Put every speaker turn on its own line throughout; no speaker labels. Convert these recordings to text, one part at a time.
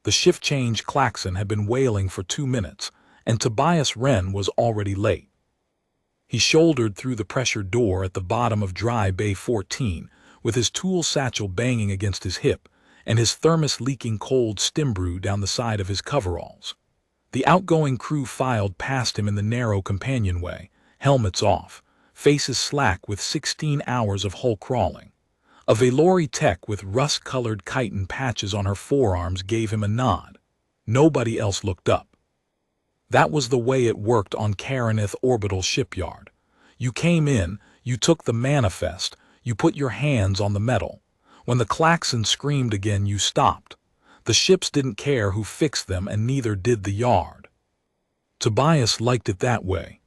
The shift change klaxon had been wailing for 2 minutes, and Tobias Wren was already late. He shouldered through the pressured door at the bottom of dry bay 14, with his tool satchel banging against his hip, and his thermos leaking cold stim brew down the side of his coveralls. The outgoing crew filed past him in the narrow companionway, helmets off, faces slack with 16 hours of hull crawling. A Valori tech with rust-colored chitin patches on her forearms gave him a nod. Nobody else looked up. That was the way it worked on Karanith Orbital Shipyard. You came in, you took the manifest, you put your hands on the metal. When the klaxon screamed again, you stopped. The ships didn't care who fixed them, and neither did the yard. Tobias liked it that way.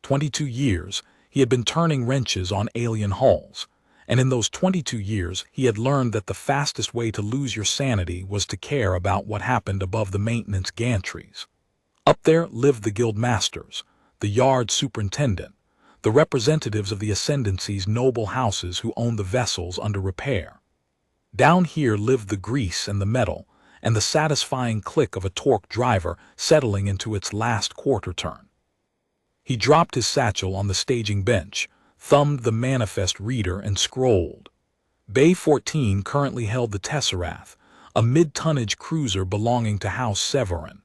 22 years, he had been turning wrenches on alien hulls, and in those 22 years he had learned that the fastest way to lose your sanity was to care about what happened above the maintenance gantries. Up there lived the guild masters, the yard superintendent, the representatives of the ascendancy's noble houses who owned the vessels under repair. Down here lived the grease and the metal, and the satisfying click of a torque driver settling into its last quarter turn. He dropped his satchel on the staging bench, thumbed the manifest reader, and scrolled. Bay 14 currently held the Tesseract, a mid-tonnage cruiser belonging to House Severin.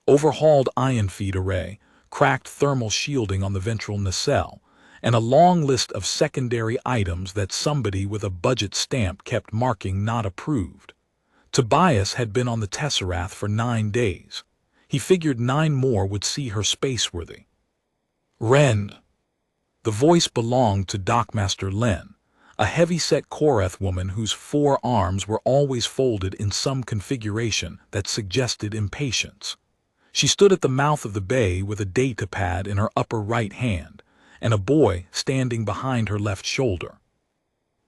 Overhauled ion feed array, cracked thermal shielding on the ventral nacelle, and a long list of secondary items that somebody with a budget stamp kept marking not approved. Tobias had been on the Tesseract for 9 days. He figured 9 more would see her spaceworthy. Wren. The voice belonged to Dockmaster Len, a heavy-set Korath woman whose 4 arms were always folded in some configuration that suggested impatience. She stood at the mouth of the bay with a data pad in her upper right hand, and a boy standing behind her left shoulder.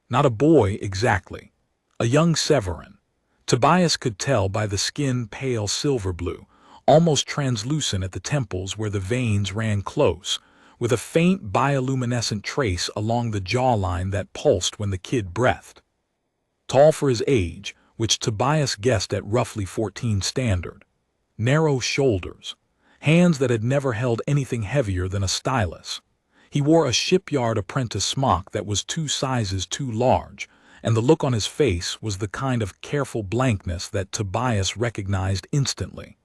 Not a boy exactly, a young Severin. Tobias could tell by the skin pale silver blue, almost translucent at the temples where the veins ran close, with a faint bioluminescent trace along the jawline that pulsed when the kid breathed. Tall for his age, which Tobias guessed at roughly 14 standard. Narrow shoulders, hands that had never held anything heavier than a stylus. He wore a shipyard apprentice smock that was 2 sizes too large, and the look on his face was the kind of careful blankness that Tobias recognized instantly.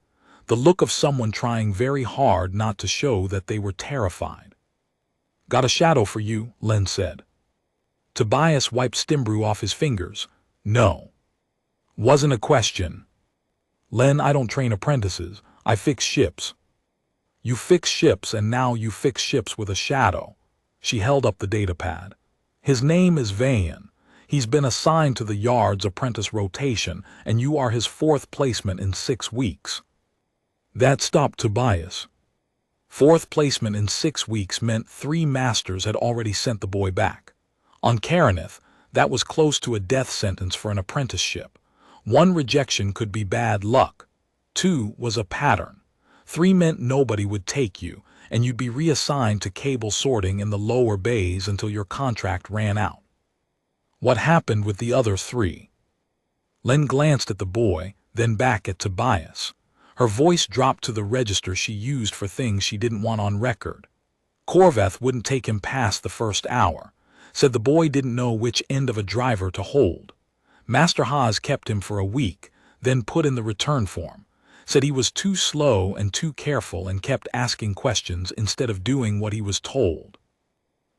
The look of someone trying very hard not to show that they were terrified. "Got a shadow for you," Len said. Tobias wiped stimbrew off his fingers. "No." "Wasn't a question." "Len, I don't train apprentices. I fix ships." "You fix ships, and now you fix ships with a shadow." She held up the data pad. "His name is Vayan. He's been assigned to the yard's apprentice rotation, and you are his 4th placement in 6 weeks. That stopped Tobias. 4th placement in 6 weeks meant 3 masters had already sent the boy back. On Karanith, that was close to a death sentence for an apprenticeship. 1 rejection could be bad luck. 2 was a pattern. 3 meant nobody would take you, and you'd be reassigned to cable sorting in the lower bays until your contract ran out. What happened with the other 3? Len glanced at the boy, then back at Tobias. Her voice dropped to the register she used for things she didn't want on record. Korvath wouldn't take him past the first hour. Said the boy didn't know which end of a driver to hold. Master Haas kept him for a week, then put in the return form. Said he was too slow and too careful and kept asking questions instead of doing what he was told.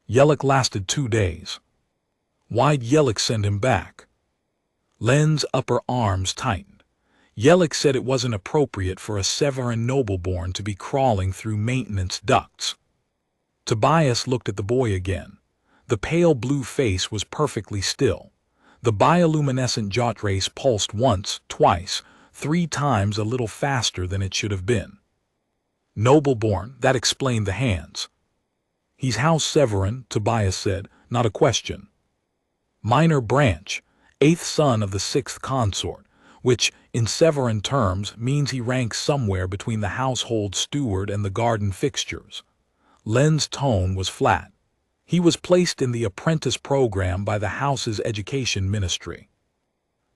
Yelich lasted 2 days. Why'd Yelich send him back? Len's upper arms tightened. Yelich said it wasn't appropriate for a Severin nobleborn to be crawling through maintenance ducts. Tobias looked at the boy again. The pale blue face was perfectly still. The bioluminescent jot race pulsed once, twice, 3 times a little faster than it should have been. Nobleborn, that explained the hands. He's House Severin, Tobias said, not a question. Minor branch, 8th son of the 6th consort, which, in Severin terms, means he ranks somewhere between the household steward and the garden fixtures. Len's tone was flat. He was placed in the apprentice program by the house's education ministry.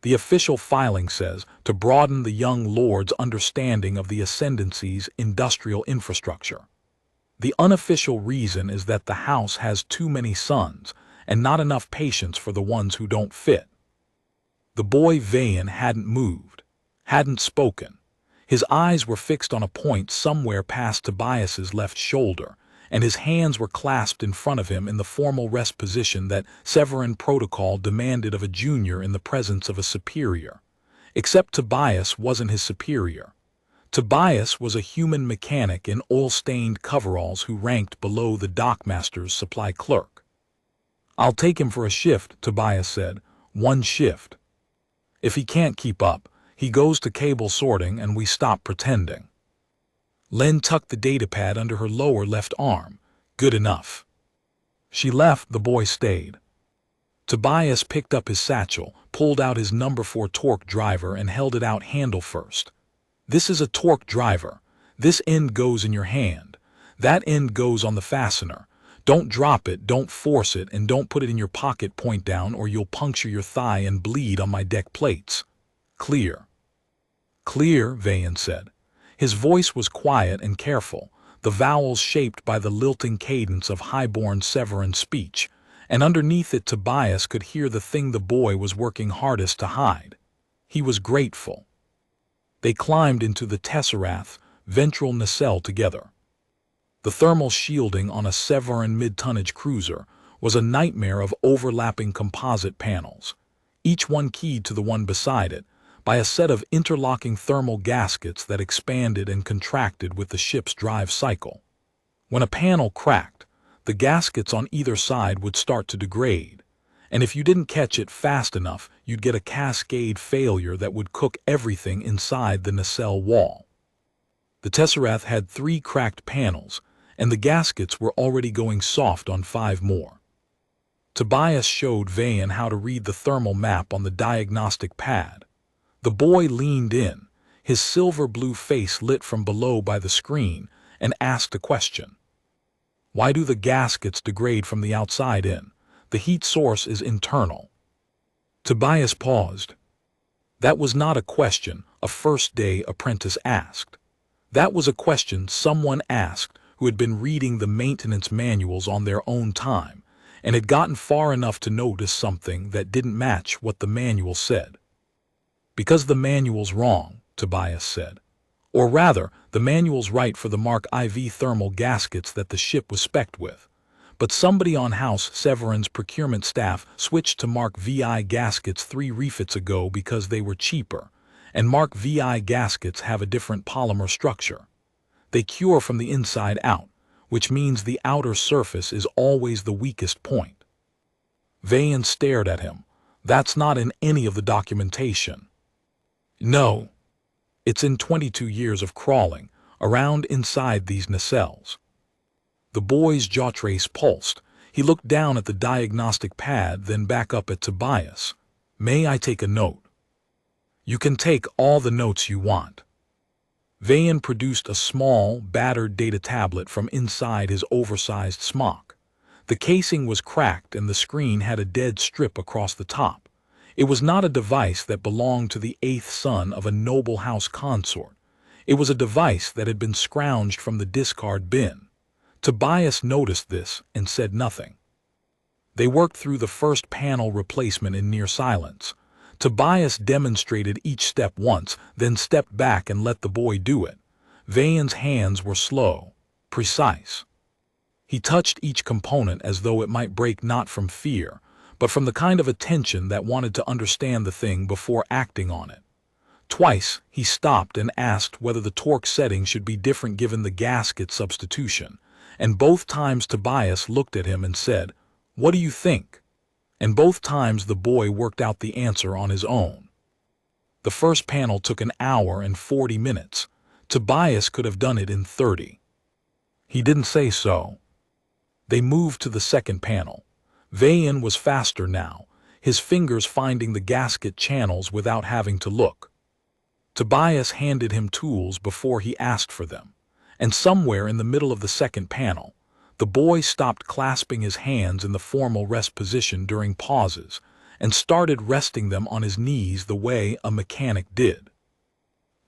The official filing says to broaden the young lord's understanding of the ascendancy's industrial infrastructure. The unofficial reason is that the house has too many sons and not enough patience for the ones who don't fit. The boy Vayan hadn't moved, hadn't spoken. His eyes were fixed on a point somewhere past Tobias's left shoulder, and his hands were clasped in front of him in the formal rest position that Severan protocol demanded of a junior in the presence of a superior. Except Tobias wasn't his superior. Tobias was a human mechanic in oil-stained coveralls who ranked below the dockmaster's supply clerk. "I'll take him for a shift," Tobias said. "One shift. If he can't keep up, he goes to cable sorting and we stop pretending." Len tucked the datapad under her lower left arm. "Good enough." She left, the boy stayed. Tobias picked up his satchel, pulled out his number 4 torque driver and held it out handle first. "This is a torque driver. This end goes in your hand. That end goes on the fastener. Don't drop it, don't force it, and don't put it in your pocket point down or you'll puncture your thigh and bleed on my deck plates. Clear." "Clear," Vayan said. His voice was quiet and careful, the vowels shaped by the lilting cadence of high-born Severan speech, and underneath it Tobias could hear the thing the boy was working hardest to hide. He was grateful. They climbed into the Tesseract ventral nacelle together. The thermal shielding on a Severan mid-tonnage cruiser was a nightmare of overlapping composite panels, each one keyed to the one beside it by a set of interlocking thermal gaskets that expanded and contracted with the ship's drive cycle. When a panel cracked, the gaskets on either side would start to degrade, and if you didn't catch it fast enough, you'd get a cascade failure that would cook everything inside the nacelle wall. The Tesseract had 3 cracked panels, and the gaskets were already going soft on 5 more. Tobias showed Vayan how to read the thermal map on the diagnostic pad. The boy leaned in, his silver-blue face lit from below by the screen, and asked a question. "Why do the gaskets degrade from the outside in? The heat source is internal." Tobias paused. That was not a question a first-day apprentice asked. That was a question someone asked who had been reading the maintenance manuals on their own time and had gotten far enough to notice something that didn't match what the manual said. "Because the manual's wrong," Tobias said. "Or rather, the manual's right for the Mark IV thermal gaskets that the ship was spec'd with. But somebody on House Severan's procurement staff switched to Mark VI gaskets 3 refits ago because they were cheaper, and Mark VI gaskets have a different polymer structure. They cure from the inside out, which means the outer surface is always the weakest point." Vayan stared at him. "That's not in any of the documentation." "No. It's in 22 years of crawling around inside these nacelles." The boy's jaw trace pulsed. He looked down at the diagnostic pad, then back up at Tobias. "May I take a note?" "You can take all the notes you want." Vayan produced a small, battered data tablet from inside his oversized smock. The casing was cracked and the screen had a dead strip across the top. It was not a device that belonged to the 8th son of a noble house consort. It was a device that had been scrounged from the discard bin. Tobias noticed this and said nothing. They worked through the first panel replacement in near silence. Tobias demonstrated each step once, then stepped back and let the boy do it. Vayan's hands were slow, precise. He touched each component as though it might break not from fear, but from the kind of attention that wanted to understand the thing before acting on it. Twice, he stopped and asked whether the torque setting should be different given the gasket substitution, and both times Tobias looked at him and said, "What do you think?" And both times the boy worked out the answer on his own. The first panel took an hour and 40 minutes. Tobias could have done it in 30. He didn't say so. They moved to the second panel. Vayan was faster now, his fingers finding the gasket channels without having to look. Tobias handed him tools before he asked for them, and somewhere in the middle of the second panel, the boy stopped clasping his hands in the formal rest position during pauses and started resting them on his knees the way a mechanic did.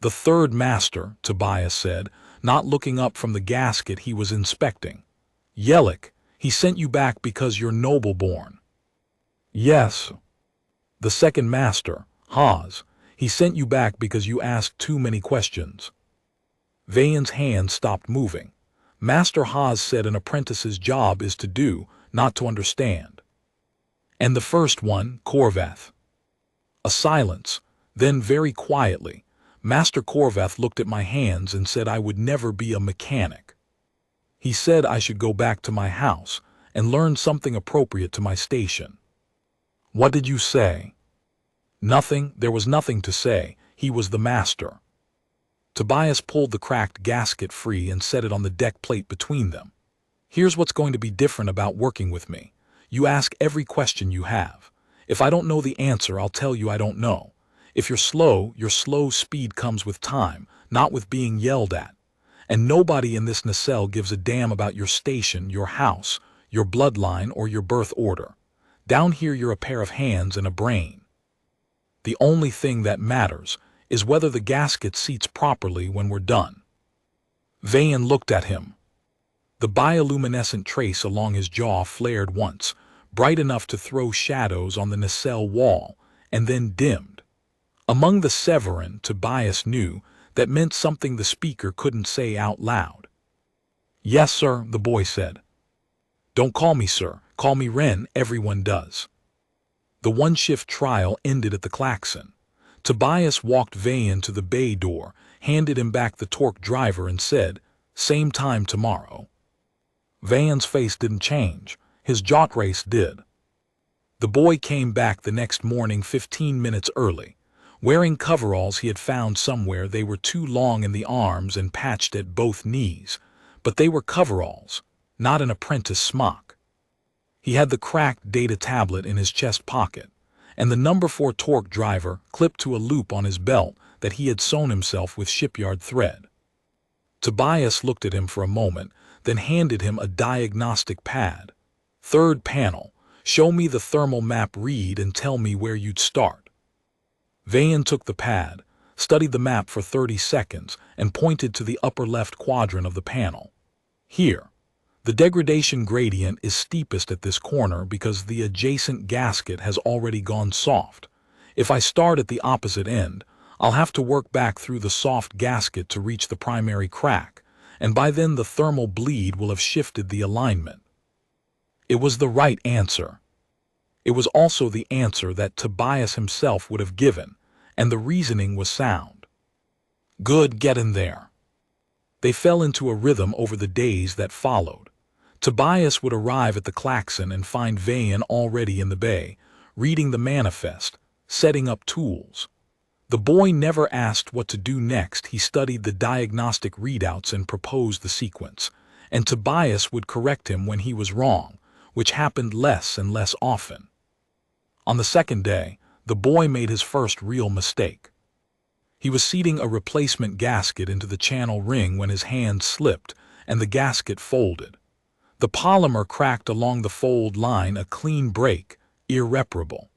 "The third master," Tobias said, not looking up from the gasket he was inspecting. "Yellick, he sent you back because you're noble-born." "Yes." "The second master, Haas, he sent you back because you asked too many questions." Vayen's hand stopped moving. "Master Haas said an apprentice's job is to do, not to understand." "And the first one, Korvath?" A silence. Then very quietly, "Master Korvath looked at my hands and said I would never be a mechanic. He said I should go back to my house and learn something appropriate to my station." "What did you say?" "Nothing, there was nothing to say. He was the master." Tobias pulled the cracked gasket free and set it on the deck plate between them. "Here's what's going to be different about working with me. You ask every question you have. If I don't know the answer, I'll tell you I don't know. If you're slow, your slow speed comes with time, not with being yelled at. And nobody in this nacelle gives a damn about your station, your house, your bloodline, or your birth order. Down here you're a pair of hands and a brain. The only thing that matters is whether the gasket seats properly when we're done." Vayen looked at him. The bioluminescent trace along his jaw flared once, bright enough to throw shadows on the nacelle wall, and then dimmed. Among the Severin, Tobias knew, that meant something the speaker couldn't say out loud. "Yes, sir," the boy said. "Don't call me sir, call me Wren, everyone does." The one-shift trial ended at the klaxon. Tobias walked Vayen to the bay door, handed him back the torque driver and said, "Same time tomorrow." Vayen's face didn't change, his jaw race did. The boy came back the next morning 15 minutes early. Wearing coveralls he had found somewhere. They were too long in the arms and patched at both knees, but they were coveralls, not an apprentice smock. He had the cracked data tablet in his chest pocket, and the number 4 torque driver clipped to a loop on his belt that he had sewn himself with shipyard thread. Tobias looked at him for a moment, then handed him a diagnostic pad. "Third panel, show me the thermal map, read and tell me where you'd start." Vayen took the pad, studied the map for 30 seconds, and pointed to the upper left quadrant of the panel. "Here. The degradation gradient is steepest at this corner because the adjacent gasket has already gone soft. If I start at the opposite end, I'll have to work back through the soft gasket to reach the primary crack, and by then the thermal bleed will have shifted the alignment." It was the right answer. It was also the answer that Tobias himself would have given, and the reasoning was sound. "Good, get in there." They fell into a rhythm over the days that followed. Tobias would arrive at the klaxon and find Vayen already in the bay, reading the manifest, setting up tools. The boy never asked what to do next. He studied the diagnostic readouts and proposed the sequence, and Tobias would correct him when he was wrong, which happened less and less often. On the second day, the boy made his first real mistake. He was seating a replacement gasket into the channel ring when his hand slipped and the gasket folded. The polymer cracked along the fold line, a clean break, irreparable.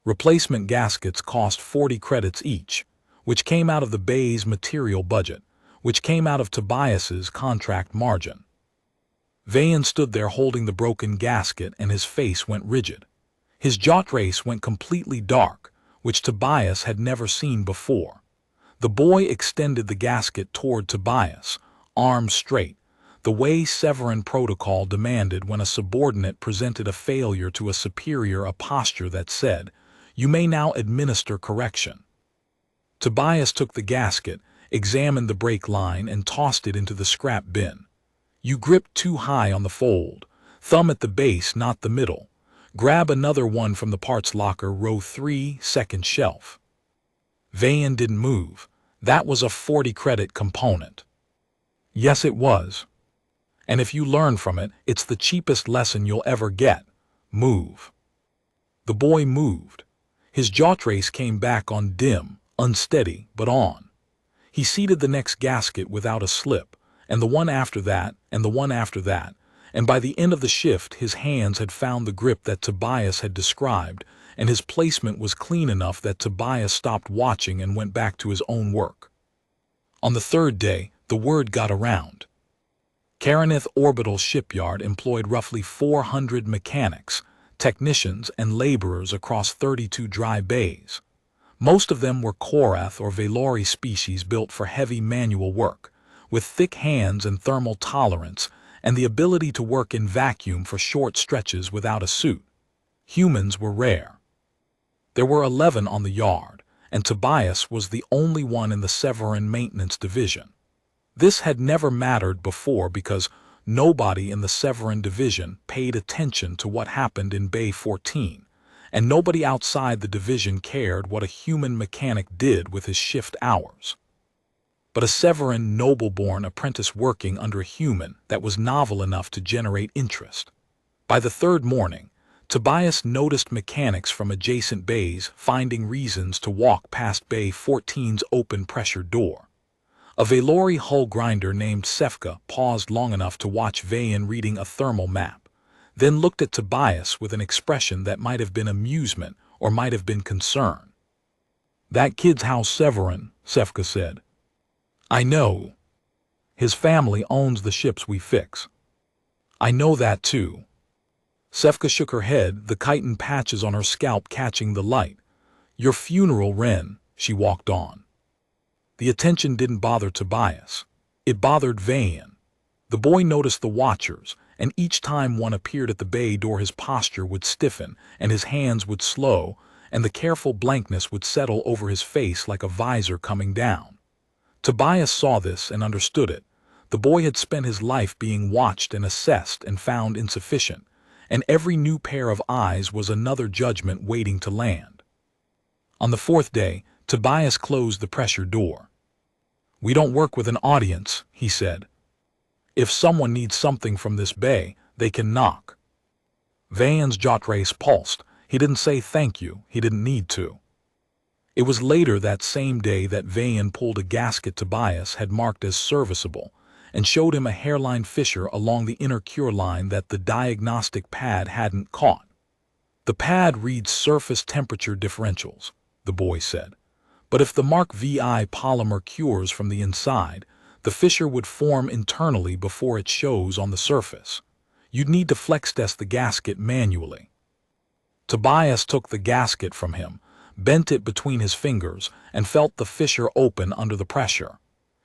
Replacement gaskets cost 40 credits each, which came out of the bay's material budget, which came out of Tobias's contract margin. Vayen stood there holding the broken gasket, and his face went rigid. His jaw trace went completely dark, which Tobias had never seen before. The boy extended the gasket toward Tobias, arms straight, the way Severin protocol demanded when a subordinate presented a failure to a superior, a posture that said, "You may now administer correction." Tobias took the gasket, examined the brake line, and tossed it into the scrap bin. "You gripped too high on the fold. Thumb at the base, not the middle. Grab another one from the parts locker, row 3, second shelf." Vayen didn't move. That was a 40-credit component. Yes, it was. And if you learn from it, it's the cheapest lesson you'll ever get. Move. The boy moved. His jaw trace came back on, dim, unsteady, but on. He seated the next gasket without a slip, and the one after that, and the one after that, and by the end of the shift his hands had found the grip that Tobias had described, and his placement was clean enough that Tobias stopped watching and went back to his own work. On the third day, the word got around. Karanith Orbital Shipyard employed roughly 400 mechanics, technicians, and laborers across 32 dry bays. Most of them were Korath or Velori species built for heavy manual work, with thick hands and thermal tolerance, and the ability to work in vacuum for short stretches without a suit. Humans were rare. There were 11 on the yard, and Tobias was the only one in the Severin maintenance division. This had never mattered before because nobody in the Severin division paid attention to what happened in Bay 14, and nobody outside the division cared what a human mechanic did with his shift hours. But a Severin noble-born apprentice working under a human, that was novel enough to generate interest. By the third morning, Tobias noticed mechanics from adjacent bays finding reasons to walk past Bay 14's open-pressure door. A Velori hull grinder named Sefka paused long enough to watch Vayan reading a thermal map, then looked at Tobias with an expression that might have been amusement or might have been concern. "That kid's house Severin," Sefka said. "I know. His family owns the ships we fix." "I know that too." Sefka shook her head, the chitin patches on her scalp catching the light. "Your funeral, Ren," she walked on. The attention didn't bother Tobias. It bothered Vayan. The boy noticed the watchers, and each time one appeared at the bay door his posture would stiffen, and his hands would slow, and the careful blankness would settle over his face like a visor coming down. Tobias saw this and understood it. The boy had spent his life being watched and assessed and found insufficient, and every new pair of eyes was another judgment waiting to land. On the fourth day, Tobias closed the pressure door. "We don't work with an audience," he said. "If someone needs something from this bay, they can knock." Vayan's jot-race pulsed. He didn't say thank you. He didn't need to. It was later that same day that Vayan pulled a gasket Tobias had marked as serviceable and showed him a hairline fissure along the inner cure line that the diagnostic pad hadn't caught. "The pad reads surface temperature differentials," the boy said. "But if the Mark VI polymer cures from the inside, the fissure would form internally before it shows on the surface. You'd need to flex test the gasket manually." Tobias took the gasket from him, bent it between his fingers, and felt the fissure open under the pressure.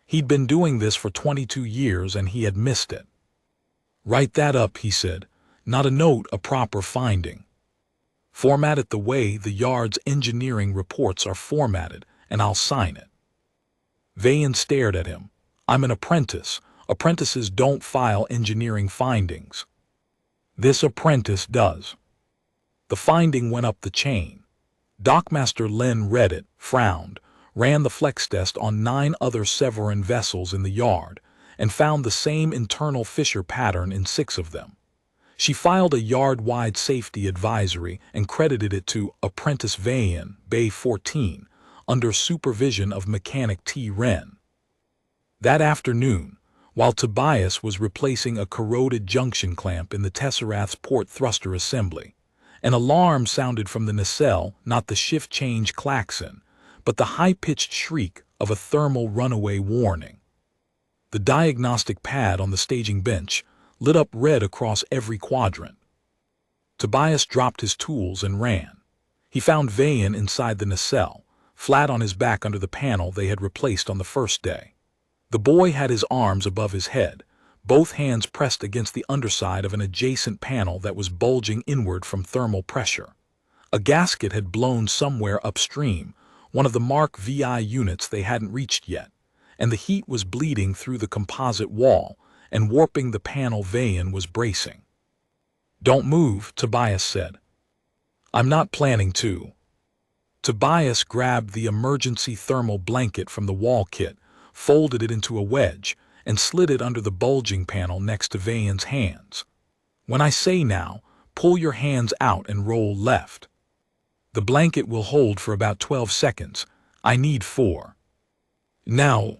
He'd been doing this for 22 years and he had missed it. "Write that up," he said. "Not a note, a proper finding. Format it the way the yard's engineering reports are formatted, and I'll sign it." Vayan stared at him. "I'm an apprentice. Apprentices don't file engineering findings." "This apprentice does." The finding went up the chain. Dockmaster Len read it, frowned, ran the flex test on 9 other Severin vessels in the yard, and found the same internal fissure pattern in 6 of them. She filed a yard-wide safety advisory and credited it to Apprentice Vayan, Bay 14, under supervision of Mechanic T. Wren. That afternoon, while Tobias was replacing a corroded junction clamp in the Tesserath's port thruster assembly, an alarm sounded from the nacelle, not the shift change klaxon, but the high-pitched shriek of a thermal runaway warning. The diagnostic pad on the staging bench lit up red across every quadrant. Tobias dropped his tools and ran. He found Vayan inside the nacelle, flat on his back under the panel they had replaced on the first day. The boy had his arms above his head, both hands pressed against the underside of an adjacent panel that was bulging inward from thermal pressure. A gasket had blown somewhere upstream, one of the Mark VI units they hadn't reached yet, and the heat was bleeding through the composite wall and warping the panel Vayan was bracing. "Don't move," Tobias said. "I'm not planning to." Tobias grabbed the emergency thermal blanket from the wall kit, folded it into a wedge, and slid it under the bulging panel next to Vayan's hands. "When I say now, pull your hands out and roll left. The blanket will hold for about 12 seconds. I need 4. Now."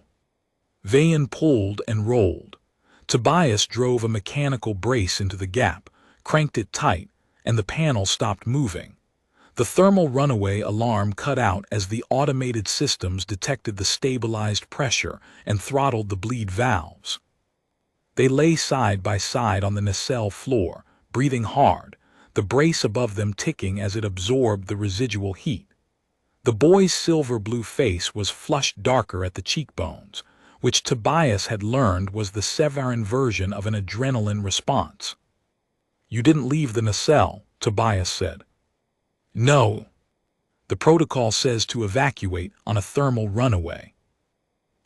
Vayan pulled and rolled. Tobias drove a mechanical brace into the gap, cranked it tight, and the panel stopped moving. The thermal runaway alarm cut out as the automated systems detected the stabilized pressure and throttled the bleed valves. They lay side by side on the nacelle floor, breathing hard, the brace above them ticking as it absorbed the residual heat. The boy's silver-blue face was flushed darker at the cheekbones, which Tobias had learned was the Severan version of an adrenaline response. "You didn't leave the nacelle," Tobias said. "No. The protocol says to evacuate on a thermal runaway.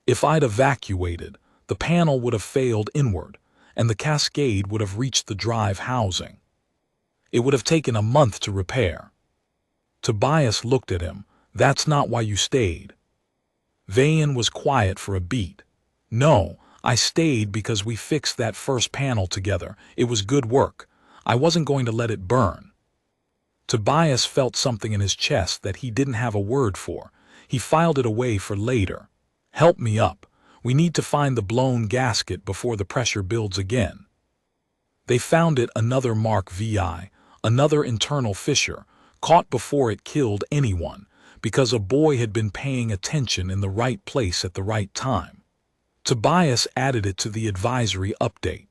If I'd evacuated, the panel would have failed inward, and the cascade would have reached the drive housing. It would have taken a month to repair." Tobias looked at him. "That's not why you stayed." Vayan was quiet for a beat. "No, I stayed because we fixed that first panel together. It was good work. I wasn't going to let it burn." Tobias felt something in his chest that he didn't have a word for. He filed it away for later. "Help me up. We need to find the blown gasket before the pressure builds again." They found it, another Mark VI, another internal fissure, caught before it killed anyone, because a boy had been paying attention in the right place at the right time. Tobias added it to the advisory update.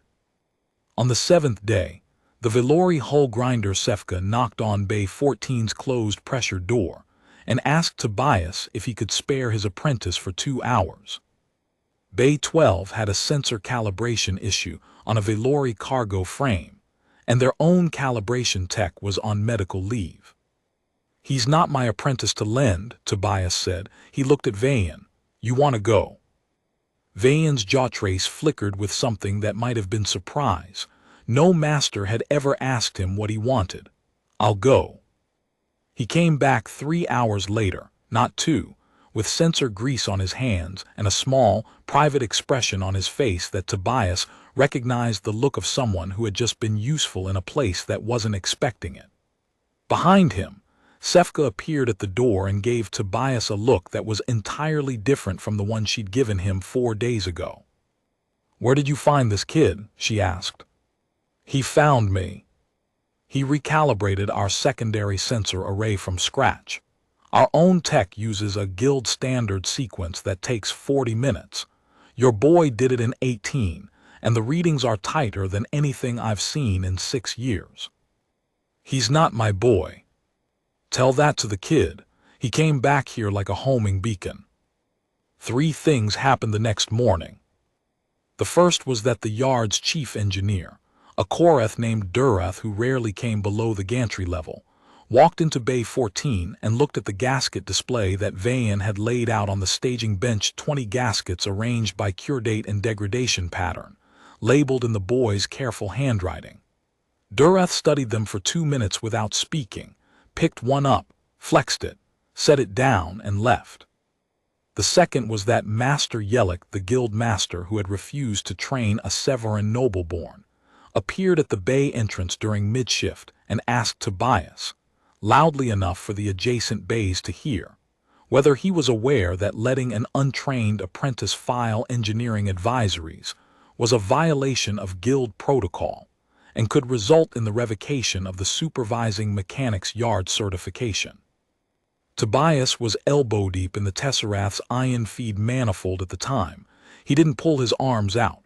On the 7th day, the Velori hull grinder Sefka knocked on Bay 14's closed pressure door and asked Tobias if he could spare his apprentice for 2 hours. Bay 12 had a sensor calibration issue on a Velori cargo frame, and their own calibration tech was on medical leave. "He's not my apprentice to lend," Tobias said. He looked at Vayan. "You want to go?" Vayan's jaw trace flickered with something that might have been surprise. No master had ever asked him what he wanted. "I'll go." He came back 3 hours later, not 2, with sensor grease on his hands and a small, private expression on his face that Tobias recognized the look of someone who had just been useful in a place that wasn't expecting it. Behind him, Sefka appeared at the door and gave Tobias a look that was entirely different from the one she'd given him 4 days ago. "Where did you find this kid?" she asked. "He found me." He recalibrated our secondary sensor array from scratch. "Our own tech uses a guild standard sequence that takes 40 minutes. Your boy did it in 18, and the readings are tighter than anything I've seen in 6 years. He's not my boy. Tell that to the kid. He came back here like a homing beacon." 3 things happened the next morning. The first was that the yard's chief engineer, a Korath named Durath who rarely came below the gantry level, walked into Bay 14 and looked at the gasket display that Vayan had laid out on the staging bench. 20 gaskets arranged by cure date and degradation pattern, labeled in the boy's careful handwriting. Durath studied them for 2 minutes without speaking, picked one up, flexed it, set it down, and left. The second was that Master Yelik, the guild master who had refused to train a Severan nobleborn, appeared at the bay entrance during mid-shift and asked Tobias, loudly enough for the adjacent bays to hear, whether he was aware that letting an untrained apprentice file engineering advisories was a violation of guild protocol and could result in the revocation of the supervising mechanics yard certification. Tobias was elbow-deep in the Tesserath's ion feed manifold at the time. He didn't pull his arms out.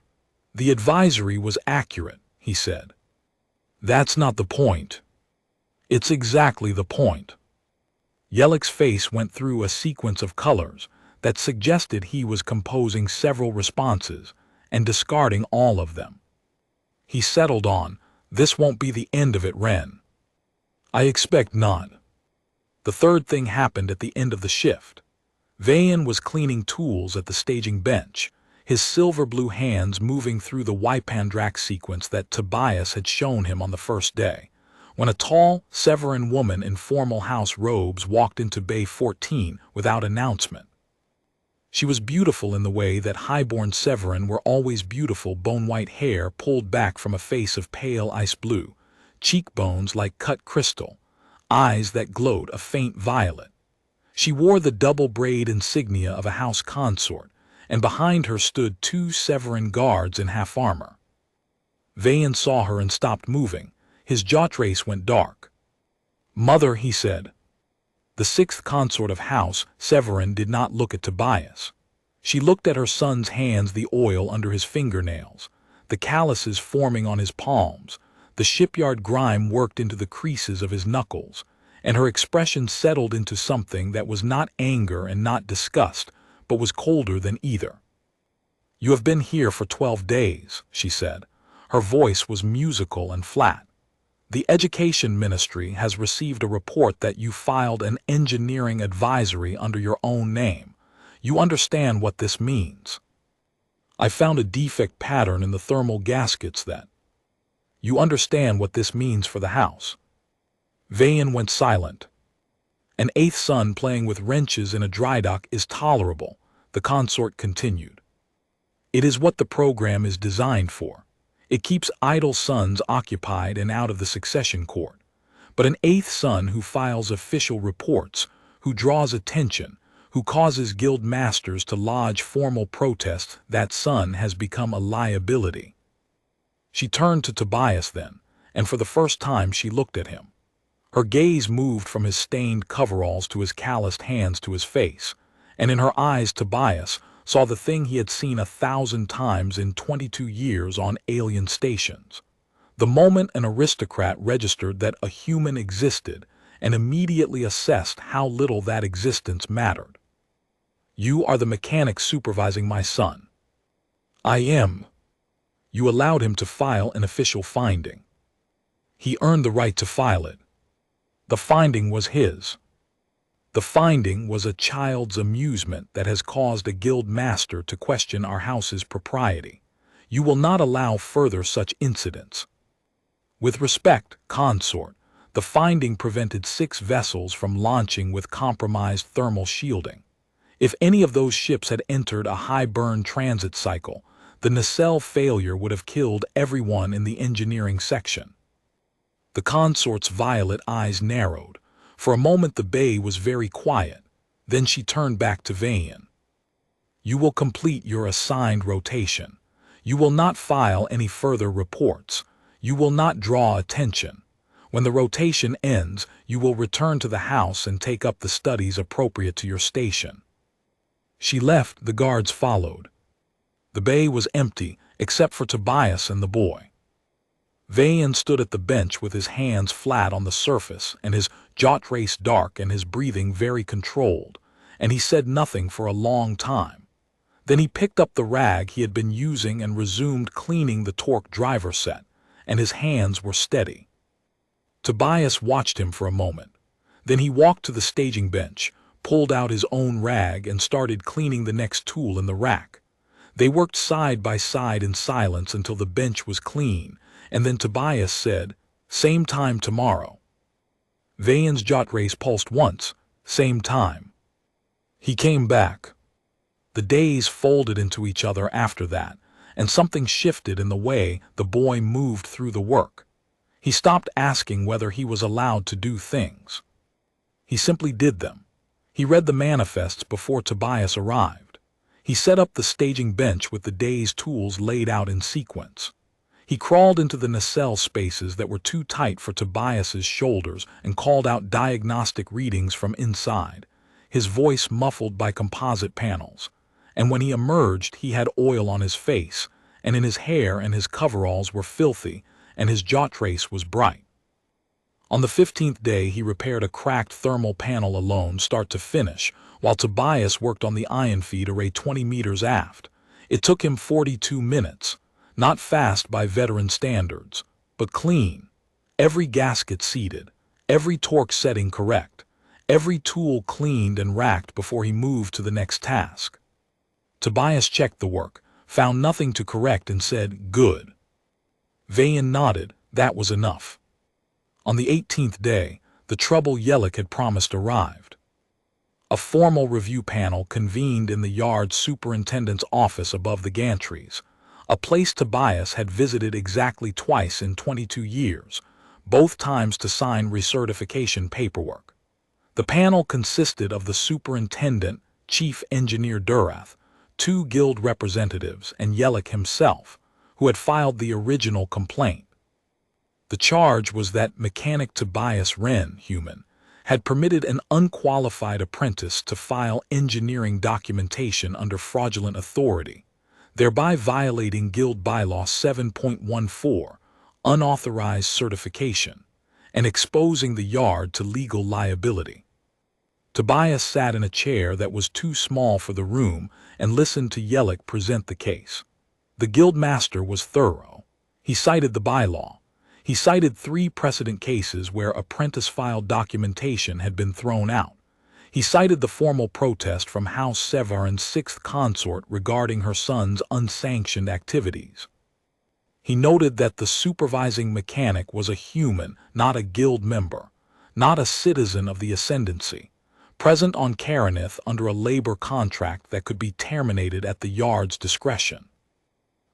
"The advisory was accurate," he said. "That's not the point." "It's exactly the point." Yelik's face went through a sequence of colors that suggested he was composing several responses and discarding all of them. He settled on, "This won't be the end of it, Ren." "I expect not." The third thing happened at the end of the shift. Vayan was cleaning tools at the staging bench, his silver-blue hands moving through the Wypandrak sequence that Tobias had shown him on the first day, when a tall, Severan woman in formal house robes walked into Bay 14 without announcement. She was beautiful in the way that highborn Severan were always beautiful, bone-white hair pulled back from a face of pale ice blue, cheekbones like cut crystal, eyes that glowed a faint violet. She wore the double braid insignia of a house consort, and behind her stood 2 Severan guards in half armor. Vayan saw her and stopped moving. His jaw trace went dark. "Mother," he said. The sixth consort of House Severin did not look at Tobias. She looked at her son's hands, the oil under his fingernails, the calluses forming on his palms, the shipyard grime worked into the creases of his knuckles, and her expression settled into something that was not anger and not disgust, but was colder than either. "You have been here for 12 days, she said. Her voice was musical and flat. "The Education Ministry has received a report that you filed an engineering advisory under your own name. You understand what this means. I found a defect pattern in the thermal gaskets that. You understand what this means for the house." Vayan went silent. "An eighth son playing with wrenches in a drydock is tolerable," the consort continued. "It is what the program is designed for. It keeps idle sons occupied and out of the succession court. But an eighth son who files official reports, who draws attention, who causes guild masters to lodge formal protests, that son has become a liability." She turned to Tobias then, and for the first time she looked at him. Her gaze moved from his stained coveralls to his calloused hands to his face, and in her eyes Tobias saw the thing he had seen 1,000 times in 22 years on alien stations. The moment an aristocrat registered that a human existed and immediately assessed how little that existence mattered. "You are the mechanic supervising my son." "I am." "You allowed him to file an official finding." "He earned the right to file it." "The finding was his." "The finding was a child's amusement that has caused a guild master to question our house's propriety. You will not allow further such incidents." "With respect, consort, the finding prevented 6 vessels from launching with compromised thermal shielding. If any of those ships had entered a high-burn transit cycle, the nacelle failure would have killed everyone in the engineering section." The consort's violet eyes narrowed. For a moment the bay was very quiet. Then she turned back to Vayan. "You will complete your assigned rotation. You will not file any further reports. You will not draw attention. When the rotation ends, you will return to the house and take up the studies appropriate to your station." She left, the guards followed. The bay was empty, except for Tobias and the boy. Vayan stood at the bench with his hands flat on the surface and his jaw trace dark and his breathing very controlled, and he said nothing for a long time. Then he picked up the rag he had been using and resumed cleaning the torque driver set, and his hands were steady. Tobias watched him for a moment. Then he walked to the staging bench, pulled out his own rag and started cleaning the next tool in the rack. They worked side by side in silence until the bench was clean, and then Tobias said, "Same time tomorrow." Vayan's jot race pulsed once, "Same time." He came back. The days folded into each other after that, and something shifted in the way the boy moved through the work. He stopped asking whether he was allowed to do things. He simply did them. He read the manifests before Tobias arrived. He set up the staging bench with the day's tools laid out in sequence. He crawled into the nacelle spaces that were too tight for Tobias's shoulders and called out diagnostic readings from inside, his voice muffled by composite panels. And when he emerged, he had oil on his face, and in his hair and his coveralls were filthy, and his jaw trace was bright. On the 15th day, he repaired a cracked thermal panel alone, start to finish, while Tobias worked on the ion feed array 20 meters aft. It took him 42 minutes, not fast by veteran standards, but clean. Every gasket seated, every torque setting correct, every tool cleaned and racked before he moved to the next task. Tobias checked the work, found nothing to correct and said, "Good." Vayan nodded. That was enough. On the 18th day, the trouble Yelich had promised arrived. A formal review panel convened in the yard superintendent's office above the gantries, a place Tobias had visited exactly twice in 22 years, both times to sign recertification paperwork. The panel consisted of the superintendent, chief engineer Durath, 2 guild representatives, and Yelich himself, who had filed the original complaint. The charge was that mechanic Tobias Wren, human, had permitted an unqualified apprentice to file engineering documentation under fraudulent authority, thereby violating Guild Bylaw 7.14, unauthorized certification, and exposing the yard to legal liability. Tobias sat in a chair that was too small for the room and listened to Yellick present the case. The guild master was thorough. He cited the bylaw. He cited 3 precedent cases where apprentice filed documentation had been thrown out. He cited the formal protest from House Severan's 6th consort regarding her son's unsanctioned activities. He noted that the supervising mechanic was a human, not a guild member, not a citizen of the Ascendancy, present on Caranith under a labor contract that could be terminated at the yard's discretion.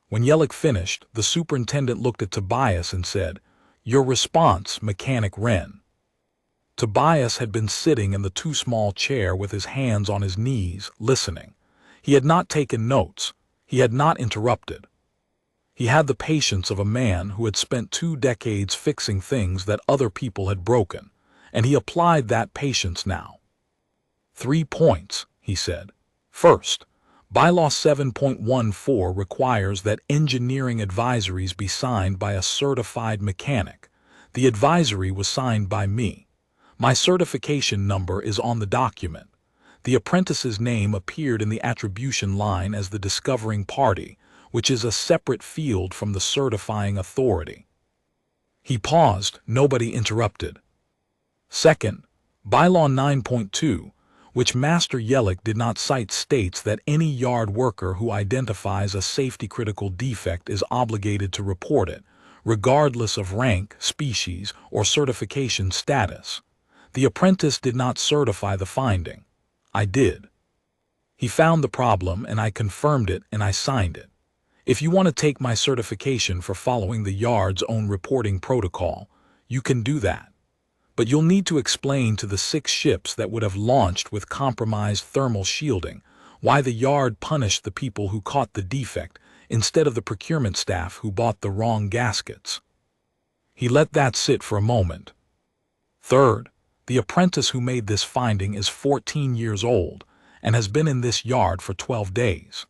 When Yellick finished, the superintendent looked at Tobias and said, "Your response, Mechanic Wren." Tobias had been sitting in the too small chair with his hands on his knees, listening. He had not taken notes. He had not interrupted. He had the patience of a man who had spent 2 decades fixing things that other people had broken, and he applied that patience now. 3 points, he said. First, Bylaw 7.14 requires that engineering advisories be signed by a certified mechanic. The advisory was signed by me. My certification number is on the document. The apprentice's name appeared in the attribution line as the discovering party, which is a separate field from the certifying authority. He paused. Nobody interrupted. Second, Bylaw 9.2, which Master Yellick did not cite, states that any yard worker who identifies a safety-critical defect is obligated to report it, regardless of rank, species, or certification status. The apprentice did not certify the finding. I did. He found the problem, and I confirmed it, and I signed it. If you want to take my certification for following the yard's own reporting protocol, you can do that. But you'll need to explain to the 6 ships that would have launched with compromised thermal shielding why the yard punished the people who caught the defect instead of the procurement staff who bought the wrong gaskets. He let that sit for a moment. Third, the apprentice who made this finding is 14 years old and has been in this yard for 12 days.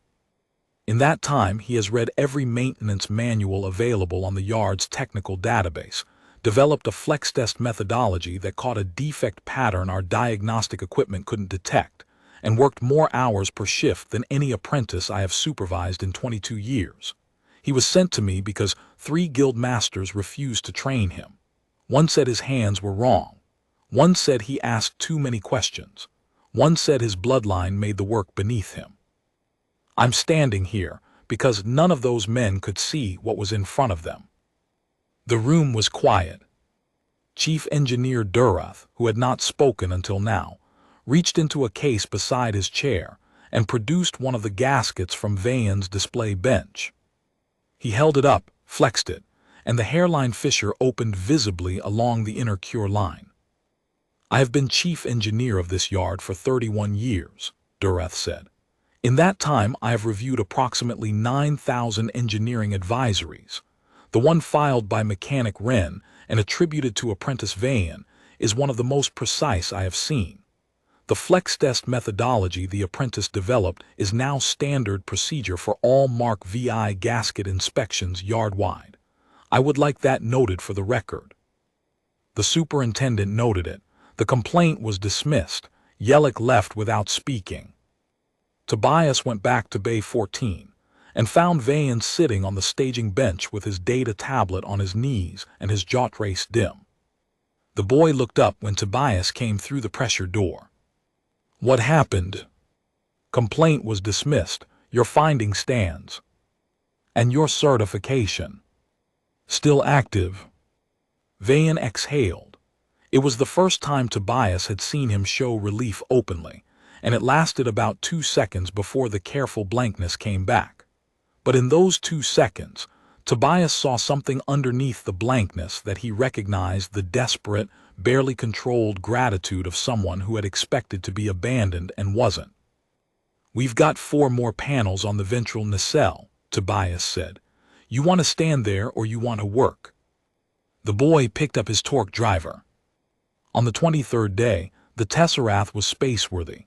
In that time, he has read every maintenance manual available on the yard's technical database, developed a flex test methodology that caught a defect pattern our diagnostic equipment couldn't detect, and worked more hours per shift than any apprentice I have supervised in 22 years. He was sent to me because 3 guild masters refused to train him. One said his hands were wrong. One said he asked too many questions. One said his bloodline made the work beneath him. I'm standing here because none of those men could see what was in front of them. The room was quiet. Chief Engineer Durath, who had not spoken until now, reached into a case beside his chair and produced one of the gaskets from Vayan's display bench. He held it up, flexed it, and the hairline fissure opened visibly along the inner cure line. I have been chief engineer of this yard for 31 years, Durath said. In that time, I have reviewed approximately 9,000 engineering advisories. The one filed by Mechanic Wren and attributed to Apprentice Vayan is one of the most precise I have seen. The flex test methodology the apprentice developed is now standard procedure for all Mark VI gasket inspections yard-wide. I would like that noted for the record. The superintendent noted it. The complaint was dismissed. Yellick left without speaking. Tobias went back to Bay 14 and found Vayan sitting on the staging bench with his data tablet on his knees and his jaw trace dim. The boy looked up when Tobias came through the pressure door. What happened? Complaint was dismissed. Your finding stands. And your certification? Still active. Vayan exhaled. It was the first time Tobias had seen him show relief openly, and it lasted about 2 seconds before the careful blankness came back. But in those 2 seconds, Tobias saw something underneath the blankness that he recognized: the desperate, barely controlled gratitude of someone who had expected to be abandoned and wasn't. We've got 4 more panels on the ventral nacelle, Tobias said. You want to stand there or you want to work? The boy picked up his torque driver. On the 23rd day, the Tesseract was spaceworthy.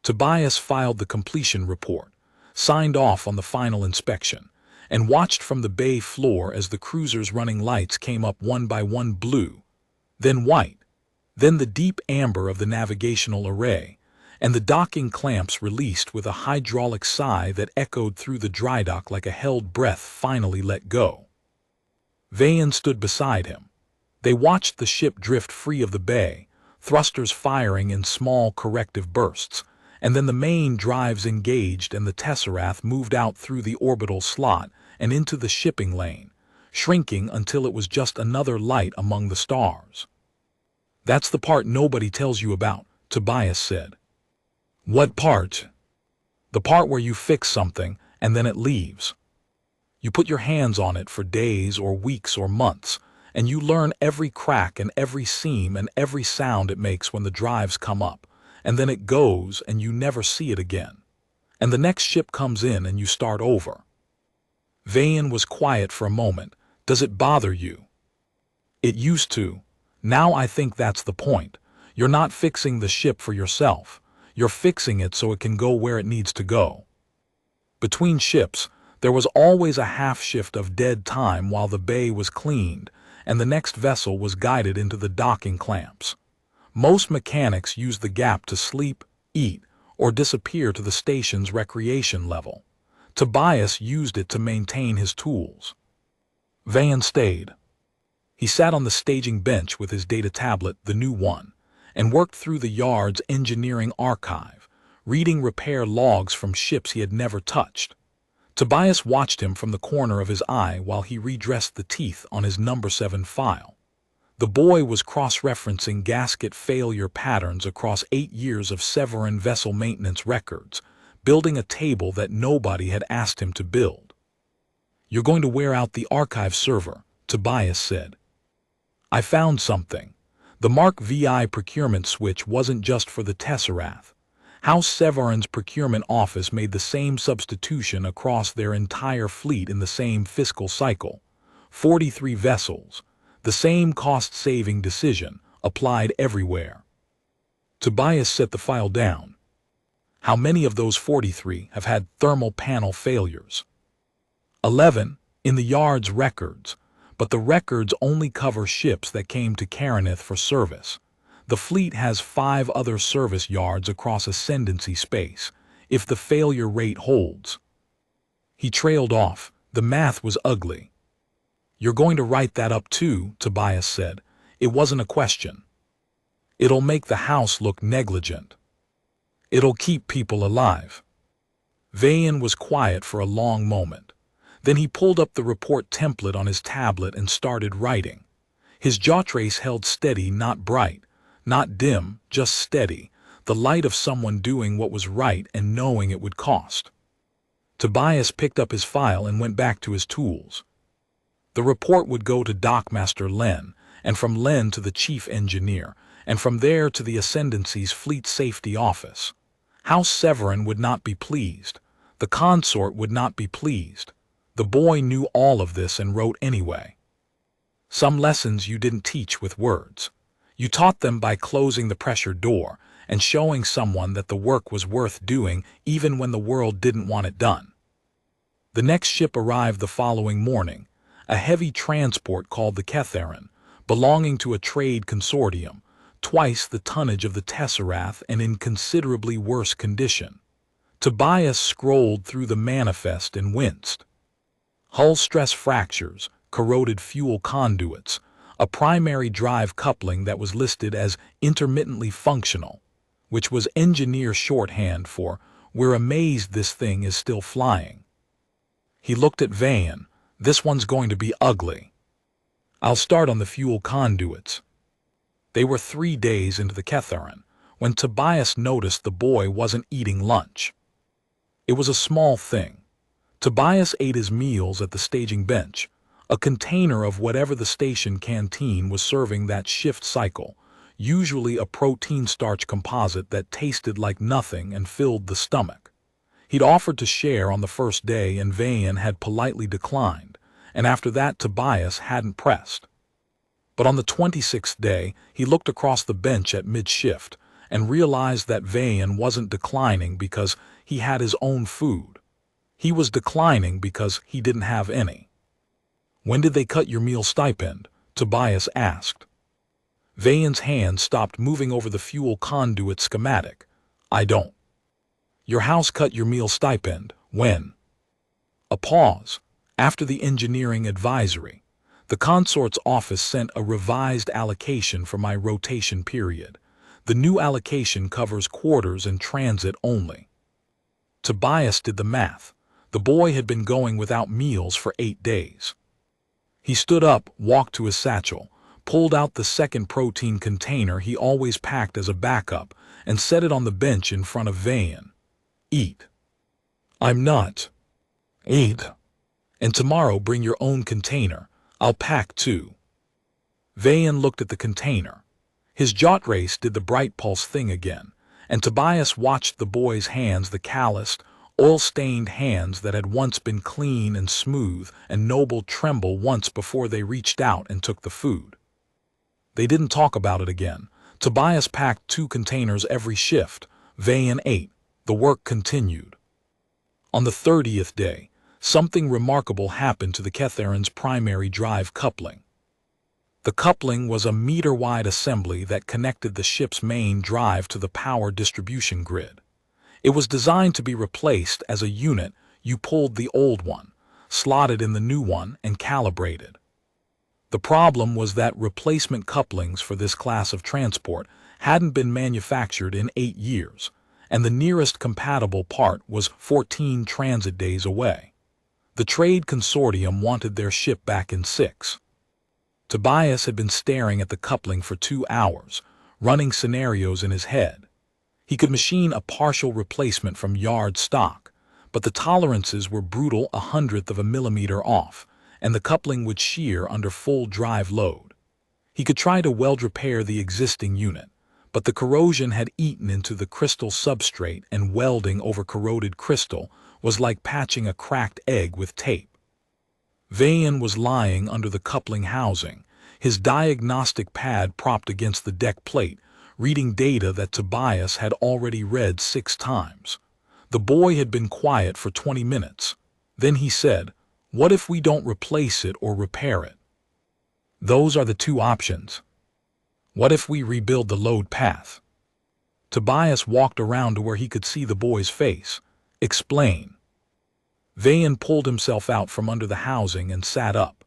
Tobias filed the completion report, signed off on the final inspection, and watched from the bay floor as the cruiser's running lights came up one by one: blue, then white, then the deep amber of the navigational array, and the docking clamps released with a hydraulic sigh that echoed through the drydock like a held breath finally let go. Vayan stood beside him. They watched the ship drift free of the bay, thrusters firing in small corrective bursts, and then the main drives engaged and the Tesseract moved out through the orbital slot and into the shipping lane, shrinking until it was just another light among the stars. "That's the part nobody tells you about," Tobias said. "What part?" "The part where you fix something and then it leaves. You put your hands on it for days or weeks or months, and you learn every crack and every seam and every sound it makes when the drives come up, and then it goes and you never see it again. And the next ship comes in and you start over." Vayan was quiet for a moment. "Does it bother you?" "It used to. Now I think that's the point. You're not fixing the ship for yourself. You're fixing it so it can go where it needs to go." Between ships, there was always a half shift of dead time while the bay was cleaned and the next vessel was guided into the docking clamps. Most mechanics used the gap to sleep, eat, or disappear to the station's recreation level. Tobias used it to maintain his tools. Vayan stayed. He sat on the staging bench with his data tablet, the new one, and worked through the yard's engineering archive, reading repair logs from ships he had never touched. Tobias watched him from the corner of his eye while he redressed the teeth on his number 7 file. The boy was cross-referencing gasket failure patterns across 8 years of Severin vessel maintenance records, building a table that nobody had asked him to build. "You're going to wear out the archive server," Tobias said. "I found something. The Mark VI procurement switch wasn't just for the Tesseract. How Severin's procurement office made the same substitution across their entire fleet in the same fiscal cycle. 43 vessels. The same cost-saving decision, applied everywhere." Tobias set the file down. "How many of those 43 have had thermal panel failures?" 11, in the yard's records, but the records only cover ships that came to Karanith for service. The fleet has 5 other service yards across ascendancy space, if the failure rate holds. He trailed off. The math was ugly. "You're going to write that up too," Tobias said. "It wasn't a question. It'll make the house look negligent. It'll keep people alive." Vayan was quiet for a long moment. Then he pulled up the report template on his tablet and started writing. His jaw trace held steady, not bright, not dim, just steady, the light of someone doing what was right and knowing it would cost. Tobias picked up his file and went back to his tools. The report would go to Dockmaster Len, and from Len to the chief engineer, and from there to the Ascendancy's fleet safety office. House Severin would not be pleased. The consort would not be pleased. The boy knew all of this and wrote anyway. "Some lessons you didn't teach with words. You taught them by closing the pressure door and showing someone that the work was worth doing even when the world didn't want it done." The next ship arrived the following morning, a heavy transport called the Ketharin, belonging to a trade consortium, twice the tonnage of the Tesseract and in considerably worse condition. Tobias scrolled through the manifest and winced. Hull stress fractures, corroded fuel conduits, a primary drive coupling that was listed as intermittently functional, which was engineer shorthand for "we're amazed this thing is still flying." He looked at Vayan. "This one's going to be ugly. I'll start on the fuel conduits." They were 3 days into the Ketharin when Tobias noticed the boy wasn't eating lunch. It was a small thing. Tobias ate his meals at the staging bench, a container of whatever the station canteen was serving that shift cycle, usually a protein starch composite that tasted like nothing and filled the stomach. He'd offered to share on the first day and Vayan had politely declined, and after that Tobias hadn't pressed. But on the 26th day, he looked across the bench at mid-shift and realized that Vayan wasn't declining because he had his own food. He was declining because he didn't have any. "When did they cut your meal stipend?" Tobias asked. Vayan's hand stopped moving over the fuel conduit schematic. "I don't." "Your house cut your meal stipend. When?" A pause. "After the engineering advisory. The consort's office sent a revised allocation for my rotation period. The new allocation covers quarters and transit only." Tobias did the math. The boy had been going without meals for 8 days. He stood up, walked to his satchel, pulled out the second protein container he always packed as a backup, and set it on the bench in front of Vayan. "Eat." "I'm not." "Eat. And tomorrow bring your own container. I'll pack too." Vayan looked at the container. His jot race did the bright pulse thing again, and Tobias watched the boy's hands, the calloused, oil-stained hands that had once been clean and smooth and noble, tremble once before they reached out and took the food. They didn't talk about it again. Tobias packed 2 containers every shift. Vayan ate. The work continued. On the 30th day, something remarkable happened to the Ketharin's primary drive coupling. The coupling was a meter-wide assembly that connected the ship's main drive to the power distribution grid. It was designed to be replaced as a unit. You pulled the old one, slotted in the new one, and calibrated. The problem was that replacement couplings for this class of transport hadn't been manufactured in 8 years, and the nearest compatible part was 14 transit days away. The trade consortium wanted their ship back in 6. Tobias had been staring at the coupling for 2 hours, running scenarios in his head. He could machine a partial replacement from yard stock, but the tolerances were brutal, 1/100th of a millimeter off, and the coupling would shear under full drive load. He could try to weld repair the existing unit, but the corrosion had eaten into the crystal substrate, and welding over corroded crystal was like patching a cracked egg with tape. Vayan was lying under the coupling housing, his diagnostic pad propped against the deck plate, reading data that Tobias had already read 6 times. The boy had been quiet for 20 minutes. Then he said, "What if we don't replace it or repair it?" "Those are the 2 options." "What if we rebuild the load path?" Tobias walked around to where he could see the boy's face. "Explain." Vayan pulled himself out from under the housing and sat up.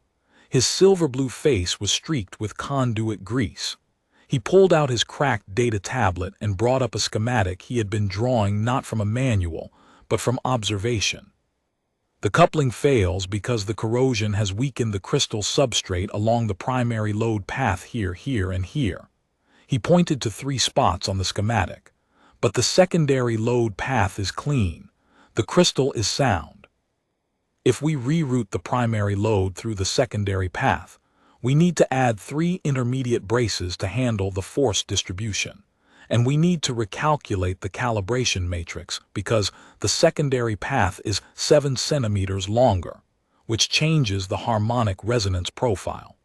His silver-blue face was streaked with conduit grease. He pulled out his cracked data tablet and brought up a schematic he had been drawing not from a manual, but from observation. "The coupling fails because the corrosion has weakened the crystal substrate along the primary load path here, here, and here." He pointed to 3 spots on the schematic. "But the secondary load path is clean. The crystal is sound. If we reroute the primary load through the secondary path, we need to add 3 intermediate braces to handle the force distribution, and we need to recalculate the calibration matrix because the secondary path is 7 centimeters longer, which changes the harmonic resonance profile."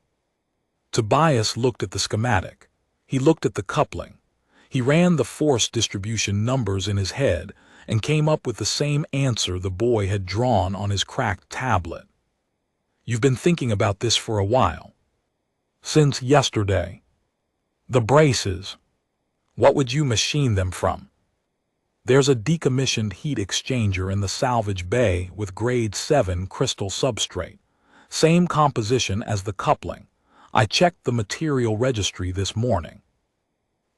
Tobias looked at the schematic. He looked at the coupling. He ran the force distribution numbers in his head and came up with the same answer the boy had drawn on his cracked tablet. "You've been thinking about this for a while." "Since yesterday." "The braces. What would you machine them from?" "There's a decommissioned heat exchanger in the salvage bay with grade 7 crystal substrate. Same composition as the coupling. I checked the material registry this morning."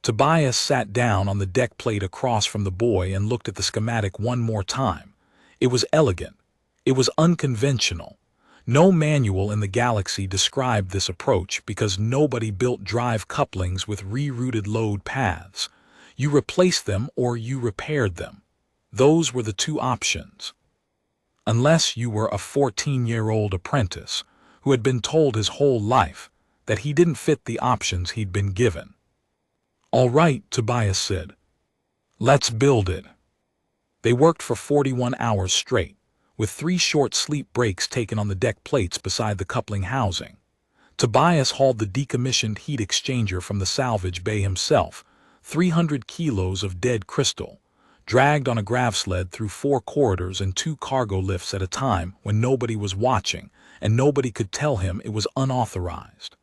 Tobias sat down on the deck plate across from the boy and looked at the schematic one more time. It was elegant. It was unconventional. No manual in the galaxy described this approach because nobody built drive couplings with rerouted load paths. You replaced them or you repaired them. Those were the 2 options. Unless you were a 14-year-old apprentice who had been told his whole life that he didn't fit the options he'd been given. "All right," Tobias said. "Let's build it." They worked for 41 hours straight, with 3 short sleep breaks taken on the deck plates beside the coupling housing. Tobias hauled the decommissioned heat exchanger from the salvage bay himself, 300 kilos of dead crystal, dragged on a grav sled through 4 corridors and 2 cargo lifts at a time when nobody was watching and nobody could tell him it was unauthorized.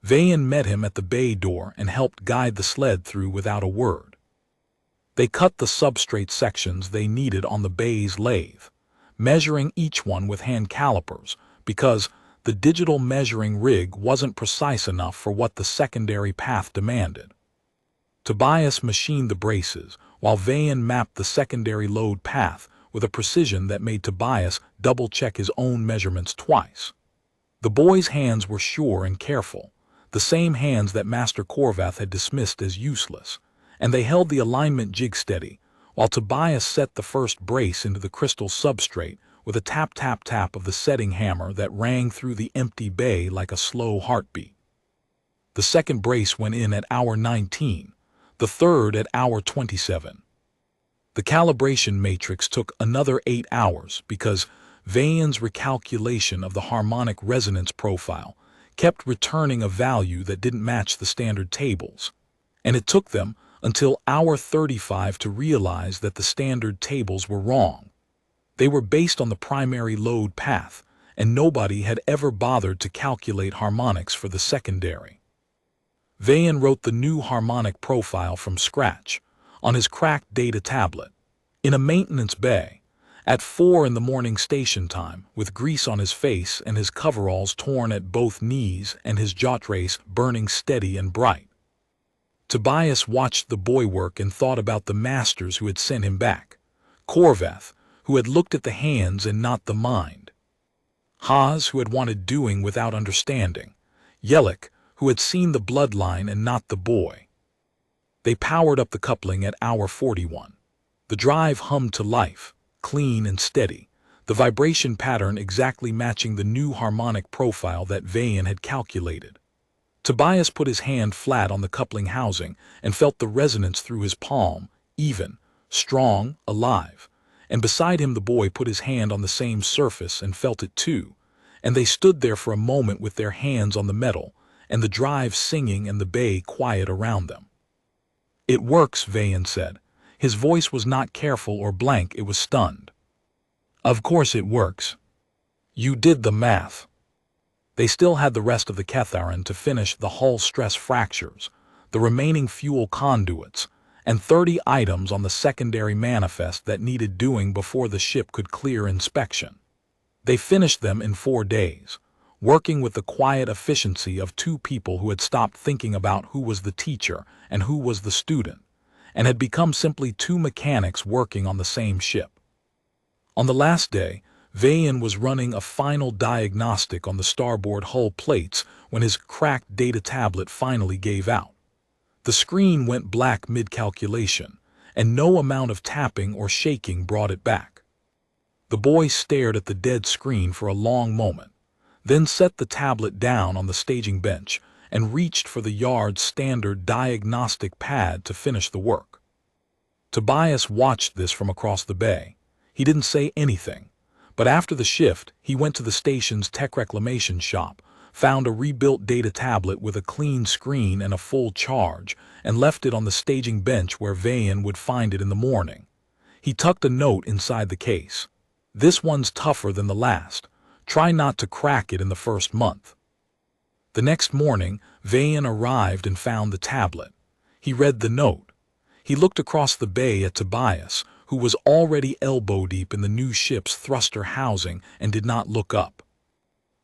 Vayan met him at the bay door and helped guide the sled through without a word. They cut the substrate sections they needed on the bay's lathe, measuring each one with hand calipers because the digital measuring rig wasn't precise enough for what the secondary path demanded. Tobias machined the braces, while Vayan mapped the secondary load path with a precision that made Tobias double-check his own measurements twice. The boy's hands were sure and careful, the same hands that Master Korvath had dismissed as useless, and they held the alignment jig steady, while Tobias set the first brace into the crystal substrate with a tap-tap-tap of the setting hammer that rang through the empty bay like a slow heartbeat. The second brace went in at hour 19, the third at hour 27. The calibration matrix took another 8 hours because Vayan's recalculation of the harmonic resonance profile kept returning a value that didn't match the standard tables, and it took them until hour 35 to realize that the standard tables were wrong. They were based on the primary load path, and nobody had ever bothered to calculate harmonics for the secondary. Vayan wrote the new harmonic profile from scratch on his cracked data tablet, in a maintenance bay, at 4 in the morning station time, with grease on his face and his coveralls torn at both knees and his jotrace burning steady and bright. Tobias watched the boy work and thought about the masters who had sent him back. Korvath, who had looked at the hands and not the mind. Haas, who had wanted doing without understanding. Yelik, who had seen the bloodline and not the boy. They powered up the coupling at hour 41. The drive hummed to life, clean and steady, the vibration pattern exactly matching the new harmonic profile that Vayan had calculated. Tobias put his hand flat on the coupling housing and felt the resonance through his palm, even, strong, alive. And beside him the boy put his hand on the same surface and felt it too, and they stood there for a moment with their hands on the metal, and the drive singing and the bay quiet around them. "It works," Vayan said. His voice was not careful or blank, it was stunned. "Of course it works. You did the math." They still had the rest of the Ketharan to finish the hull stress fractures, the remaining fuel conduits, and 30 items on the secondary manifest that needed doing before the ship could clear inspection. They finished them in 4 days, working with the quiet efficiency of 2 people who had stopped thinking about who was the teacher and who was the student, and had become simply 2 mechanics working on the same ship. On the last day, Vayan was running a final diagnostic on the starboard hull plates when his cracked data tablet finally gave out. The screen went black mid-calculation, and no amount of tapping or shaking brought it back. The boy stared at the dead screen for a long moment, then set the tablet down on the staging bench and reached for the yard's standard diagnostic pad to finish the work. Tobias watched this from across the bay. He didn't say anything, but after the shift, he went to the station's tech reclamation shop, found a rebuilt data tablet with a clean screen and a full charge, and left it on the staging bench where Vayan would find it in the morning. He tucked a note inside the case. "This one's tougher than the last. Try not to crack it in the first month." The next morning, Vayan arrived and found the tablet. He read the note. He looked across the bay at Tobias, who was already elbow-deep in the new ship's thruster housing, and did not look up.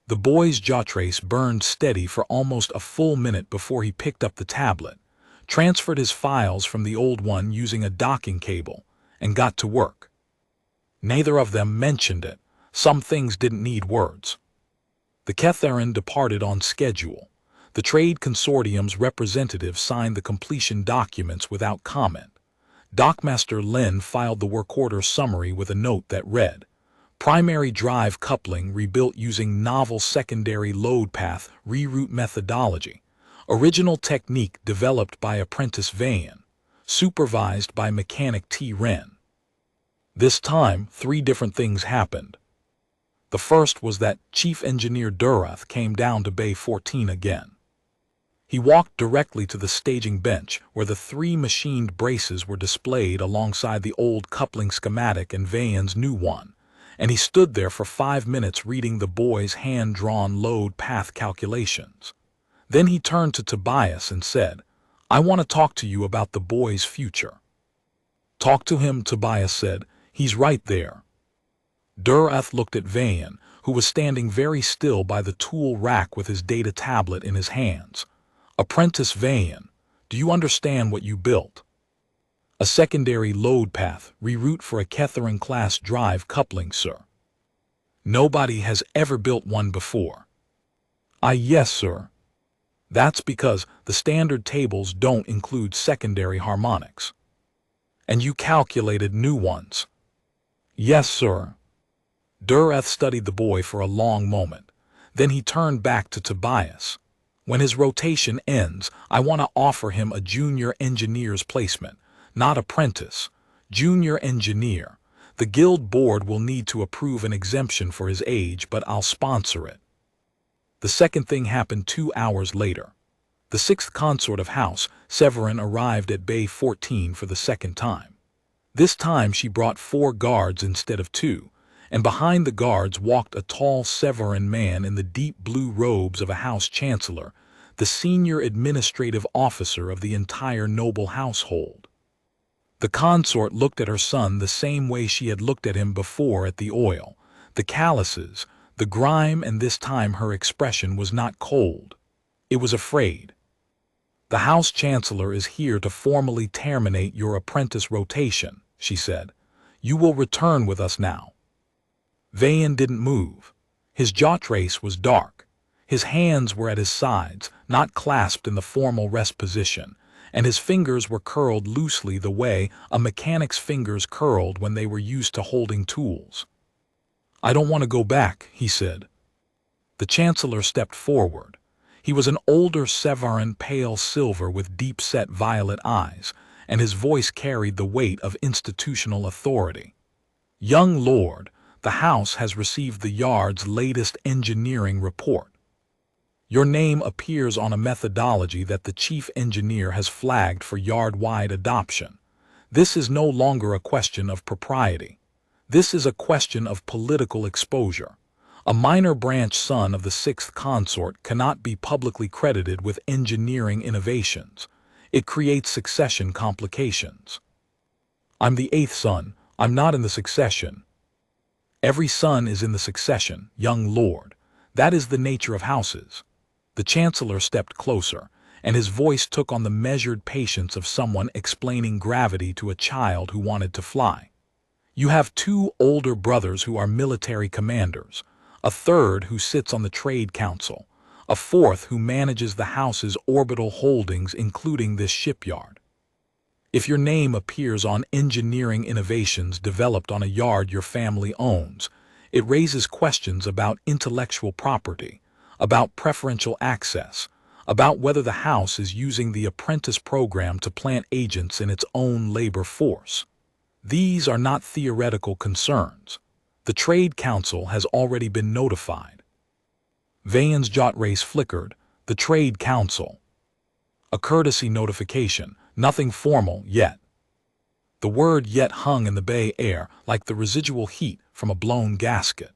The boy's jotrace burned steady for almost a full minute before he picked up the tablet, transferred his files from the old one using a docking cable, and got to work. Neither of them mentioned it. Some things didn't need words. The Ketharan departed on schedule. The Trade Consortium's representative signed the completion documents without comment. Dockmaster Len filed the work order summary with a note that read, "Primary drive coupling rebuilt using novel secondary load path reroute methodology. Original technique developed by apprentice Vayan. Supervised by mechanic T. Wren." This time, 3 different things happened. The first was that Chief Engineer Durath came down to Bay 14 again. He walked directly to the staging bench where the 3 machined braces were displayed alongside the old coupling schematic and Vayan's new one, and he stood there for 5 minutes reading the boy's hand-drawn load path calculations. Then he turned to Tobias and said, "I want to talk to you about the boy's future." "Talk to him," Tobias said. "He's right there." Durath looked at Vayan, who was standing very still by the tool rack with his data tablet in his hands. "Apprentice Vayan, do you understand what you built?" "A secondary load path, reroute for a Ketherine-class drive coupling, sir." "Nobody has ever built one before." Yes, sir." "That's because the standard tables don't include secondary harmonics." "And you calculated new ones?" "Yes, sir." Durath studied the boy for a long moment. Then he turned back to Tobias. "When his rotation ends, I want to offer him a junior engineer's placement. Not apprentice, junior engineer. The guild board will need to approve an exemption for his age, but I'll sponsor it." The second thing happened 2 hours later. The 6th consort of House Severin arrived at Bay 14 for the second time. This time she brought 4 guards instead of 2, and behind the guards walked a tall Severin man in the deep blue robes of a house chancellor, the senior administrative officer of the entire noble household. The consort looked at her son the same way she had looked at him before at the oil, the calluses, the grime, and this time her expression was not cold. It was afraid. "The house chancellor is here to formally terminate your apprentice rotation," she said. "You will return with us now." Vayan didn't move. His jaw trace was dark. His hands were at his sides, not clasped in the formal rest position, and his fingers were curled loosely the way a mechanic's fingers curled when they were used to holding tools. "I don't want to go back," he said. The chancellor stepped forward. He was an older Severin, pale silver with deep-set violet eyes, and his voice carried the weight of institutional authority. "Young lord, the House has received the Yard's latest engineering report. Your name appears on a methodology that the chief engineer has flagged for yard-wide adoption. This is no longer a question of propriety. This is a question of political exposure. A minor branch son of the 6th consort cannot be publicly credited with engineering innovations. It creates succession complications." "I'm the 8th son. I'm not in the succession." "Every son is in the succession, young lord. That is the nature of houses." The chancellor stepped closer, and his voice took on the measured patience of someone explaining gravity to a child who wanted to fly. "You have 2 older brothers who are military commanders, a 3rd who sits on the trade council, a 4th who manages the house's orbital holdings including this shipyard. If your name appears on engineering innovations developed on a yard your family owns, it raises questions about intellectual property, about preferential access, about whether the house is using the apprentice program to plant agents in its own labor force. These are not theoretical concerns. The Trade Council has already been notified." Vayan's jot race flickered. "The Trade Council." "A courtesy notification, nothing formal yet." The word "yet" hung in the bay air like the residual heat from a blown gasket.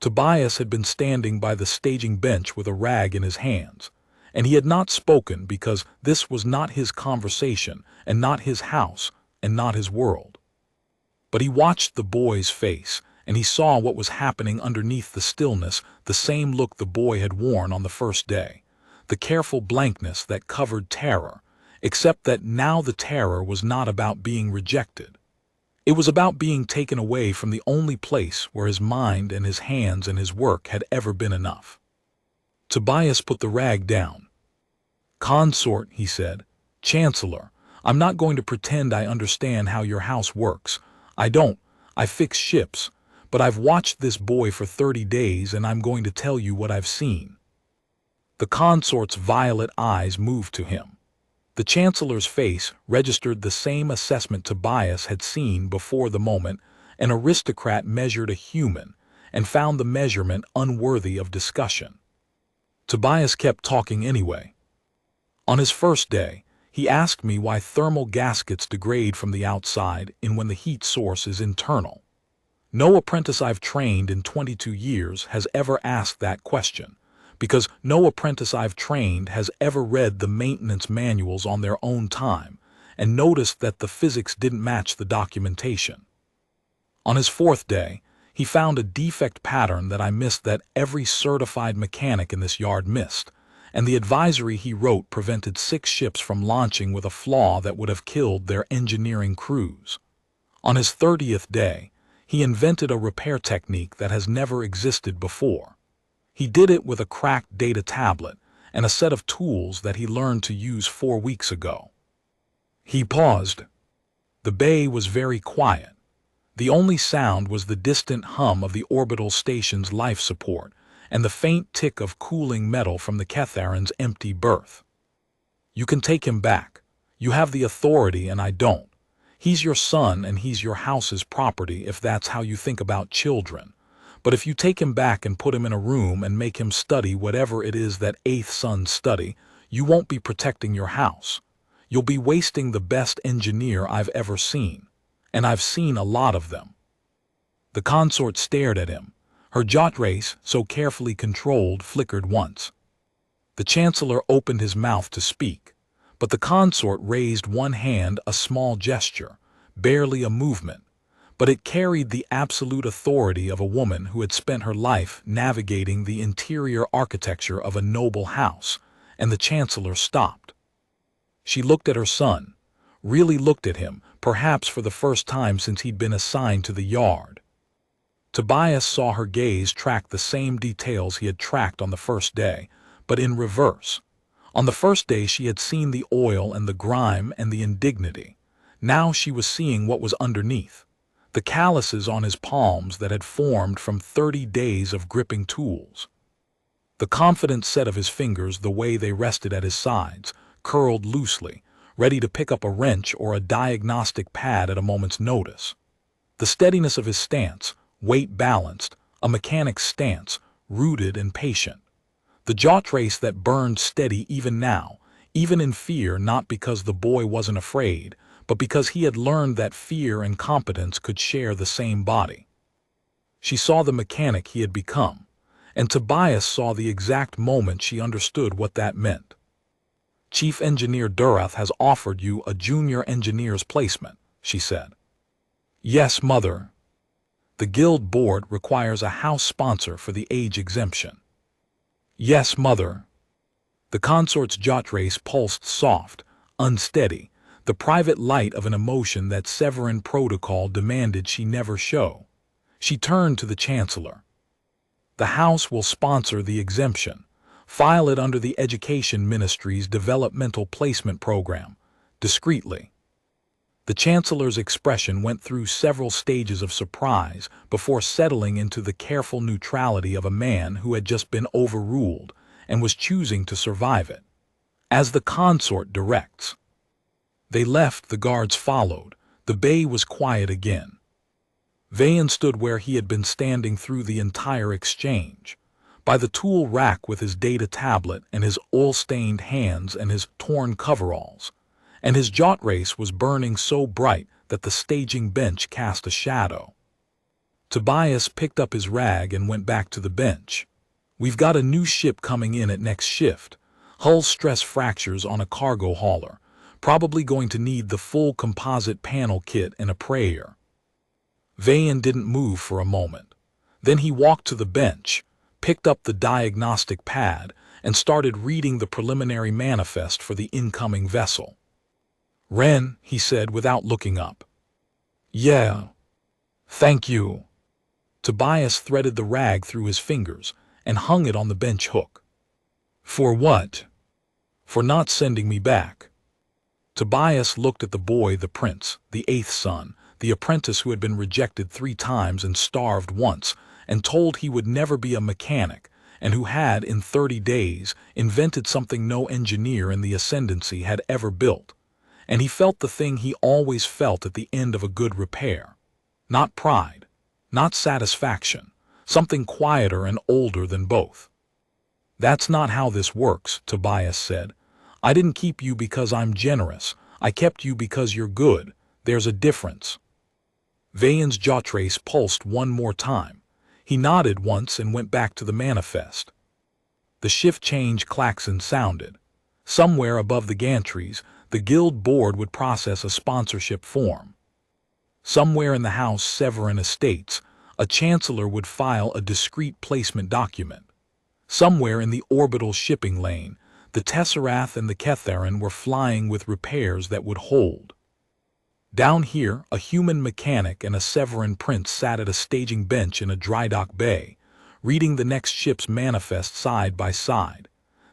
Tobias had been standing by the staging bench with a rag in his hands, and he had not spoken because this was not his conversation and not his house and not his world. But he watched the boy's face, and he saw what was happening underneath the stillness, the same look the boy had worn on the first day, the careful blankness that covered terror, except that now the terror was not about being rejected. It was about being taken away from the only place where his mind and his hands and his work had ever been enough. Tobias put the rag down. "Consort," he said, "Chancellor, I'm not going to pretend I understand how your house works. I don't. I fix ships. But I've watched this boy for 30 days and I'm going to tell you what I've seen." The consort's violet eyes moved to him. The Chancellor's face registered the same assessment Tobias had seen before the moment an aristocrat measured a human, and found the measurement unworthy of discussion. Tobias kept talking anyway. On his first day, he asked me why thermal gaskets degrade from the outside when the heat source is internal. No apprentice I've trained in 22 years has ever asked that question, because no apprentice I've trained has ever read the maintenance manuals on their own time and noticed that the physics didn't match the documentation. On his fourth day, he found a defect pattern that I missed that every certified mechanic in this yard missed, and the advisory he wrote prevented 6 ships from launching with a flaw that would have killed their engineering crews. On his 30th day, he invented a repair technique that has never existed before. He did it with a cracked data tablet and a set of tools that he learned to use 4 weeks ago. He paused. The bay was very quiet. The only sound was the distant hum of the orbital station's life support and the faint tick of cooling metal from the Ketharin's empty berth. "You can take him back. You have the authority and I don't. He's your son and he's your house's property if that's how you think about children. But if you take him back and put him in a room and make him study whatever it is that 8th sons study, you won't be protecting your house. You'll be wasting the best engineer I've ever seen. And I've seen a lot of them." The consort stared at him. Her jot race, so carefully controlled, flickered once. The chancellor opened his mouth to speak, but the consort raised one hand, a small gesture, barely a movement, but it carried the absolute authority of a woman who had spent her life navigating the interior architecture of a noble house, and the chancellor stopped. She looked at her son, really looked at him, perhaps for the first time since he'd been assigned to the yard. Tobias saw her gaze track the same details he had tracked on the first day, but in reverse. On the first day she had seen the oil and the grime and the indignity. Now she was seeing what was underneath. The calluses on his palms that had formed from 30 days of gripping tools. The confident set of his fingers, the way they rested at his sides, curled loosely, ready to pick up a wrench or a diagnostic pad at a moment's notice. The steadiness of his stance, weight balanced, a mechanic's stance, rooted and patient. The jaw trace that burned steady even now, even in fear, not because the boy wasn't afraid, but because he had learned that fear and competence could share the same body. She saw the mechanic he had become, and Tobias saw the exact moment she understood what that meant. "Chief Engineer Durath has offered you a junior engineer's placement," she said. "Yes, Mother. The guild board requires a house sponsor for the age exemption." "Yes, Mother." The consort's jot race pulsed soft, unsteady, the private light of an emotion that Severan protocol demanded she never show. She turned to the chancellor. "The house will sponsor the exemption. File it under the Education Ministry's Developmental Placement Program, discreetly." The chancellor's expression went through several stages of surprise before settling into the careful neutrality of a man who had just been overruled and was choosing to survive it. "As the consort directs." They left, the guards followed. The bay was quiet again. Vayan stood where he had been standing through the entire exchange, by the tool rack with his data tablet and his oil-stained hands and his torn coveralls, and his jot race was burning so bright that the staging bench cast a shadow. Tobias picked up his rag and went back to the bench. "We've got a new ship coming in at next shift. Hull stress fractures on a cargo hauler. Probably going to need the full composite panel kit and a prayer." Vayan didn't move for a moment. Then he walked to the bench, picked up the diagnostic pad, and started reading the preliminary manifest for the incoming vessel. "Ren," he said without looking up. "Yeah. Thank you." Tobias threaded the rag through his fingers and hung it on the bench hook. "For what?" "For not sending me back." Tobias looked at the boy, the prince, the 8th son, the apprentice who had been rejected 3 times and starved once, and told he would never be a mechanic, and who had, in 30 days, invented something no engineer in the ascendancy had ever built. And he felt the thing he always felt at the end of a good repair. Not pride, not satisfaction, something quieter and older than both. "That's not how this works," Tobias said. "I didn't keep you because I'm generous. I kept you because you're good. There's a difference." Vayen's jaw trace pulsed one more time. He nodded once and went back to the manifest. The shift change klaxon sounded. Somewhere above the gantries, the guild board would process a sponsorship form. Somewhere in the House Severin Estates, a chancellor would file a discreet placement document. Somewhere in the orbital shipping lane, the Tesseract and the Ketharin were flying with repairs that would hold. Down here, a human mechanic and a Severin prince sat at a staging bench in a drydock bay, reading the next ship's manifest side by side,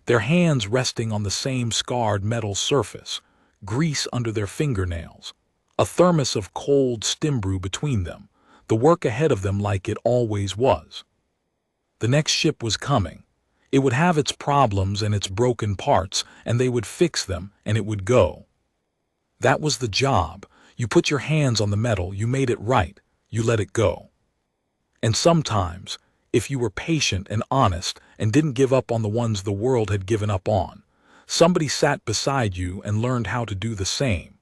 their hands resting on the same scarred metal surface, grease under their fingernails, a thermos of cold stimbrew between them, the work ahead of them like it always was. The next ship was coming. It would have its problems and its broken parts, and they would fix them, and it would go. That was the job. You put your hands on the metal, you made it right, you let it go. And sometimes, if you were patient and honest and didn't give up on the ones the world had given up on, somebody sat beside you and learned how to do the same.